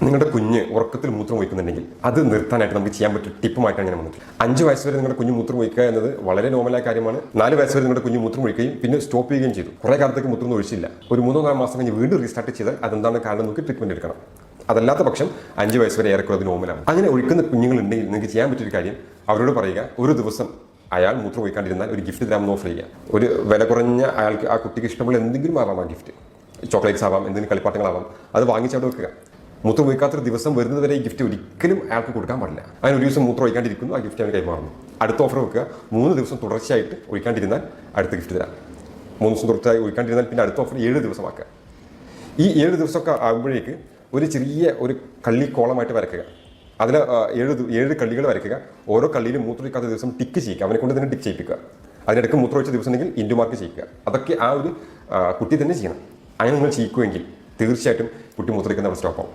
നിങ്ങളുടെ കുഞ്ഞ് ഉറക്കത്തിൽ മൂത്രം ഒഴിക്കുന്നുണ്ടെങ്കിൽ അത് നിർത്താനായിട്ട് നമുക്ക് ചെയ്യാൻ പറ്റിയ ടിപ്പുമായിട്ടാണ് ഞാൻ വന്നിട്ട്. 5 വയസ്സ് വരെ നിങ്ങളുടെ കുഞ്ഞ് മൂത്രം ഒഴിക്കുക എന്നത് വളരെ നോർമലായ കാര്യമാണ്. 4 വയസ്സ് വരെ നിങ്ങളുടെ കുഞ്ഞ് മൂത്രം ഒഴിക്കുകയും പിന്നെ സ്റ്റോപ്പ് ചെയ്യുകയും ചെയ്തു. കുറേ കാലത്തേക്ക് മൂത്രം ഒഴിച്ചില്ല. ഒരു 3-4 മാസം കഴിഞ്ഞ് വീണ്ടും റീസ്റ്റാർട്ട് ചെയ്താൽ അതെന്താണ് കാരണം നോക്കി ട്രീറ്റ്മെന്റ് എടുക്കണം. അതല്ലാത്ത പക്ഷം 5 വയസ്സ് വരെ ഏറെക്കുറെ അത് നോർമലാണ്. അങ്ങനെ ഒഴിക്കുന്ന കുഞ്ഞുങ്ങളുണ്ടെങ്കിൽ നിങ്ങൾക്ക് ചെയ്യാൻ പറ്റിയൊരു കാര്യം അവരോട് പറയുക, ഒരു ദിവസം അയാൾ മൂത്രം ഒഴിക്കാണ്ടിരുന്നാൽ ഒരു ഗിഫ്റ്റ് തരാമെന്ന് ഓഫർ ചെയ്യുക. ഒരു വില കുറഞ്ഞ അയാൾക്ക് ആ കുട്ടിക്ക് ഇഷ്ടമുള്ള എന്തെങ്കിലും ആവാം ആ ഗിഫ്റ്റ്. ചോക്ലേറ്റ്സ് ആവാം, എന്തെങ്കിലും കളിപ്പാട്ടങ്ങളാവാം. അത് വാങ്ങിച്ച് അവിടെ വെക്കുക. മൂത്രം ഒഴിക്കാത്തൊരു ദിവസം വരുന്നത് വരെ ഈ ഗിഫ്റ്റ് ഒരിക്കലും അയാൾക്ക് കൊടുക്കാൻ പാടില്ല. അങ്ങനെ ഒരു ദിവസം മൂത്രം ഒഴിക്കാണ്ടിരിക്കുന്നു, ആ ഗിഫ്റ്റ് അവൻ കൈമാറുന്നു. അടുത്ത ഓഫർ വെക്കുക, 3 ദിവസം തുടർച്ചയായിട്ട് ഒഴിക്കാണ്ടിരുന്നാൽ അടുത്ത ഗിഫ്റ്റ് തരാം. 3 ദിവസം തുടർച്ചയായി ഒഴിക്കാണ്ടിരുന്നാൽ പിന്നെ അടുത്ത ഓഫർ 7 ദിവസമാക്കുക. ഈ 7 ദിവസമൊക്കെ ആകുമ്പോഴേക്ക് ഒരു ചെറിയ ഒരു കള്ളിക്കോളമായിട്ട് വരയ്ക്കുക. അതിൽ 7 കള്ളികൾ വരയ്ക്കുക. ഓരോ കള്ളിയിലും മൂത്രമൊഴിക്കാത്ത ദിവസം ടിക്ക് ചെയ്യുക. അവനെ കൊണ്ട് തന്നെ ടിക്ക് ചെയ്യിപ്പിക്കുക. അതിനിടയ്ക്ക് മൂത്രമൊഴിച്ച ദിവസം ഉണ്ടെങ്കിൽ ഇൻഡു മാർക്ക് ചെയ്യുക. അതൊക്കെ ആ ഒരു കുട്ടി തന്നെ ചെയ്യണം. അങ്ങനെ നിങ്ങൾ ചെയ്യിക്കുമെങ്കിൽ തീർച്ചയായിട്ടും കുട്ടി മൂത്രമൊഴിക്കുന്ന അവിടെ സ്റ്റോപ്പാവും.